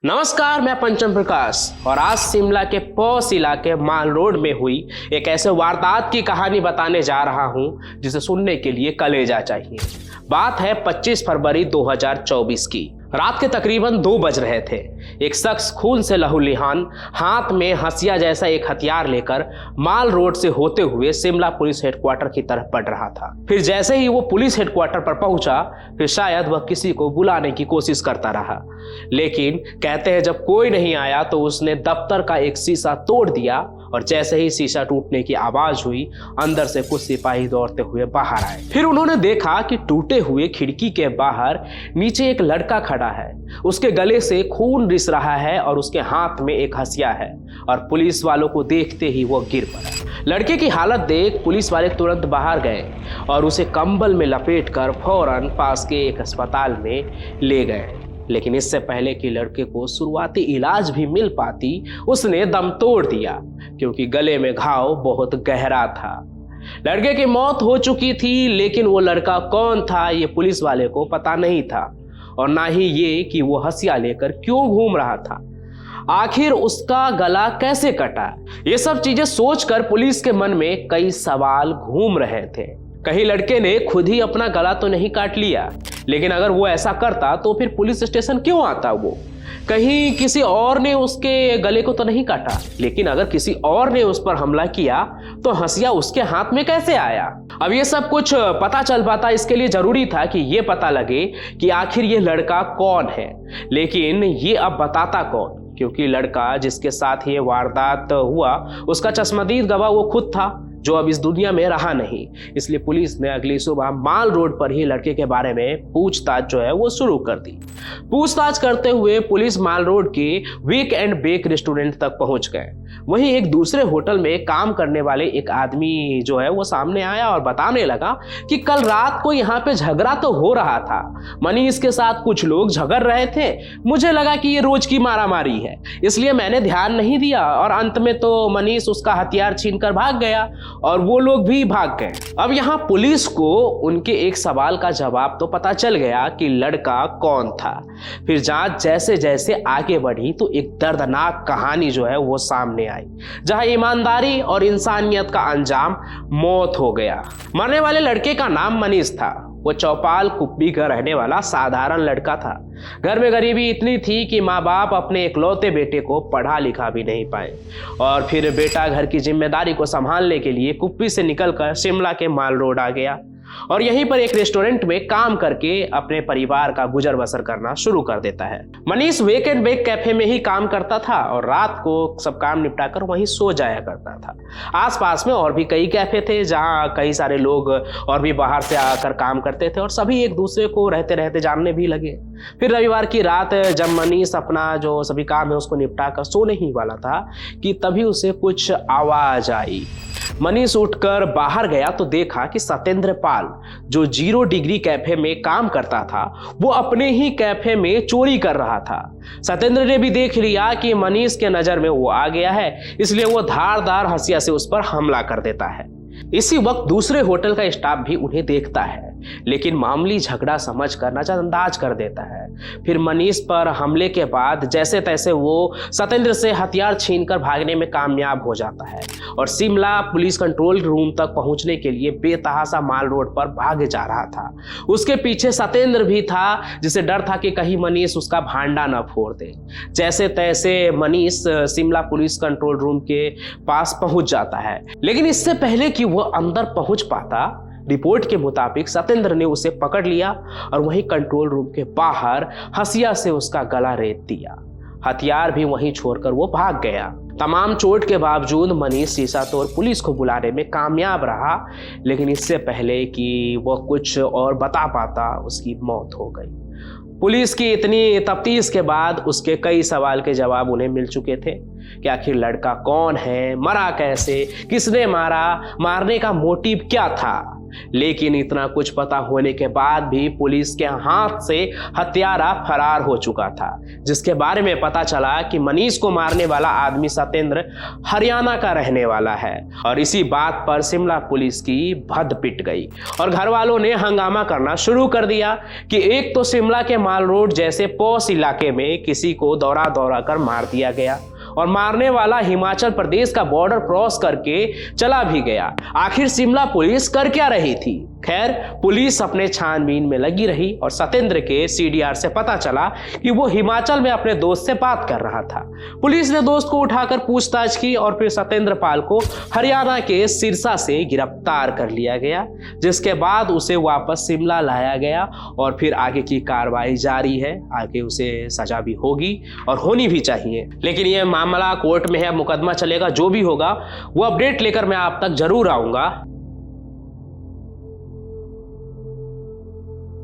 नमस्कार, मैं पंचम प्रकाश और आज शिमला के पौष इलाके माल रोड में हुई एक ऐसे वारदात की कहानी बताने जा रहा हूं जिसे सुनने के लिए कलेजा चाहिए। बात है 25 फरवरी 2024 की। रात के तकरीबन 2 बज रहे थे। एक शख्स खून से लहूलुहान हाथ में हंसिया जैसा एक हथियार लेकर माल रोड से होते हुए शिमला पुलिस हेडक्वार्टर की तरफ बढ़ रहा था। फिर जैसे ही वो पुलिस हेडक्वार्टर पर पहुंचा, फिर शायद वह किसी को बुलाने की कोशिश करता रहा, लेकिन कहते हैं जब कोई नहीं आया तो उसने दफ्तर का एक शीशा तोड़ दिया और जैसे ही शीशा टूटने की आवाज हुई, अंदर से कुछ सिपाही दौड़ते हुए बाहर आए। फिर उन्होंने देखा कि टूटे हुए खिड़की के बाहर नीचे एक लड़का खड़ा है। उसके गले से खून रिस रहा है और उसके हाथ में एक हंसिया है और पुलिस वालों को देखते ही वो गिर पड़ा। लड़के की हालत देख पुलिस वाले तुरंत बाहर गए और उसे कंबल में लपेटकर फौरन पास के एक अस्पताल में ले गए। लेकिन इससे पहले कि लड़के को शुरुआती इलाज भी मिल पाती, उसने दम तोड़ दिया क्योंकि गले में घाव बहुत गहरा था। लड़के की मौत हो चुकी थी, लेकिन वो लड़का कौन था ये पुलिस वाले को पता नहीं था और ना ही ये कि वो हंसिया लेकर क्यों घूम रहा था। आखिर उसका गला कैसे कटा? ये सब चीजें सोचकर पुलिस के मन में कई सवाल घूम रहे थे। कहीं लड़के ने खुद ही अपना गला तो नहीं काट लिया, लेकिन अगर वो ऐसा करता तो फिर पुलिस स्टेशन क्यों आता? वो कहीं किसी और ने उसके गले को तो नहीं काटा, लेकिन अगर किसी और ने उस पर हमला किया तो हंसिया उसके हाथ में कैसे आया? अब ये सब कुछ पता चल पाता, इसके लिए जरूरी था कि ये पता लगे कि आखिर ये लड़का कौन है। लेकिन ये अब बताता कौन? क्योंकि लड़का जिसके साथ ये वारदात हुआ, उसका चश्मदीद गवाह वो खुद था जो अब इस दुनिया में रहा नहीं। इसलिए पुलिस ने अगली सुबह माल रोड पर ही लड़के के बारे में पूछताछ जो है वो शुरू कर दी। पूछताछ करते हुए पुलिस माल रोड के वीक एंड बेक रेस्टोरेंट तक पहुंच गए। वहीं एक दूसरे होटल में काम करने वाले एक आदमी जो है वो सामने आया और बताने लगा कि कल रात को यहाँ पे झगड़ा तो हो रहा था, मनीष के साथ कुछ लोग झगड़ रहे थे। मुझे लगा कि ये रोज की मारामारी है, इसलिए मैंने ध्यान नहीं दिया और अंत में तो मनीष उसका हथियार छीनकर भाग गया और वो लोग भी भाग गए। अब यहाँ पुलिस को उनके एक सवाल का जवाब तो पता चल गया कि लड़का कौन था। फिर जांच जैसे जैसे आगे बढ़ी तो एक दर्दनाक कहानी जो है वो सामने आई, जहां ईमानदारी और इंसानियत का अंजाम मौत हो गया। मरने वाले लड़के का नाम मनीष था। वो चौपाल कुप्पी का रहने वाला साधारण लड़का था। घर में गरीबी इतनी थी कि माँ बाप अपने इकलौते बेटे को पढ़ा लिखा भी नहीं पाए और फिर बेटा घर की जिम्मेदारी को संभालने के लिए कुप्पी से निकलकर शिमला के माल रोड आ गया और यहीं पर एक रेस्टोरेंट में काम करके अपने परिवार का गुजर बसर करना शुरू कर देता है। मनीष वेक एंड बेक कैफे में ही काम करता था और रात को सब काम निपटाकर वहीं सो जाया करता था। आसपास में और भी कई कैफे थे जहां कई सारे लोग और भी बाहर से आकर काम करते थे और सभी एक दूसरे को रहते रहते जानने भी लगे। फिर रविवार की रात जब मनीष अपना जो सभी काम है उसको निपटा कर सोने ही वाला था कि तभी उसे कुछ आवाज आई। मनीष उठकर बाहर गया तो देखा कि सत्येंद्र पाल जो 0 डिग्री कैफे में काम करता था, वो अपने ही कैफे में चोरी कर रहा था। सत्येंद्र ने भी देख लिया कि मनीष के नजर में वो आ गया है, इसलिए वो धारदार हंसिया से उस पर हमला कर देता है। इसी वक्त दूसरे होटल का स्टाफ भी उन्हें देखता है, लेकिन मामूली झगड़ा समझकर नजरअंदाज कर देता है। फिर मनीष पर हमले के बाद जैसे तैसे वो सत्येंद्र से हथियार छीनकर भागने में कामयाब हो जाता है और शिमला पुलिस कंट्रोल रूम तक पहुंचने के लिए बेतहाशा माल रोड पर भागे जा रहा था। उसके पीछे सत्येंद्र भी था, जिसे डर था कि कहीं मनीष उसका भांडा न फोड़ दे। जैसे तैसे Manish Shimla police control room के पास पहुंच जाता है, लेकिन इससे पहले कि वह अंदर पहुंच पाता, रिपोर्ट के मुताबिक सत्येंद्र ने उसे पकड़ लिया और वहीं कंट्रोल रूम के बाहर हंसिया से उसका गला रेत दिया। हथियार भी वहीं छोड़कर वो भाग गया। तमाम चोट के बावजूद मनीष शीशा तोड़ पुलिस को बुलाने में कामयाब रहा, लेकिन इससे पहले कि वह कुछ और बता पाता, उसकी मौत हो गई। पुलिस की इतनी तफ्तीश के बाद उसके कई सवाल के जवाब उन्हें मिल चुके थे कि आखिर लड़का कौन है, मरा कैसे, किसने मारा, मारने का मोटिव क्या था। लेकिन इतना कुछ पता होने के बाद भी पुलिस के हाथ से हत्यारा फरार हो चुका था, जिसके बारे में पता चला कि मनीष को मारने वाला आदमी सत्येंद्र हरियाणा का रहने वाला है। और इसी बात पर शिमला पुलिस की भद पिट गई और घर वालों ने हंगामा करना शुरू कर दिया कि एक तो शिमला के माल रोड जैसे पॉश इलाके में किसी को दौड़ा दौड़ा कर मार दिया गया और मारने वाला हिमाचल प्रदेश का बॉर्डर क्रॉस करके चला भी गया। आखिर शिमला पुलिस कर क्या रही थी? खैर, पुलिस अपने छानबीन में लगी रही और सत्येंद्र के सीडीआर से पता चला कि वो हिमाचल में अपने दोस्त से बात कर रहा था। पुलिस ने दोस्त को उठाकर पूछताछ की और फिर सत्येंद्र पाल को हरियाणा के सिरसा से गिरफ्तार कर लिया गया, जिसके बाद उसे वापस शिमला लाया गया और फिर आगे की कार्रवाई जारी है। आगे उसे सजा भी होगी और होनी भी चाहिए। लेकिन यह मामला कोर्ट में है, मुकदमा चलेगा, जो भी होगा वो अपडेट लेकर मैं आप तक जरूर आऊंगा।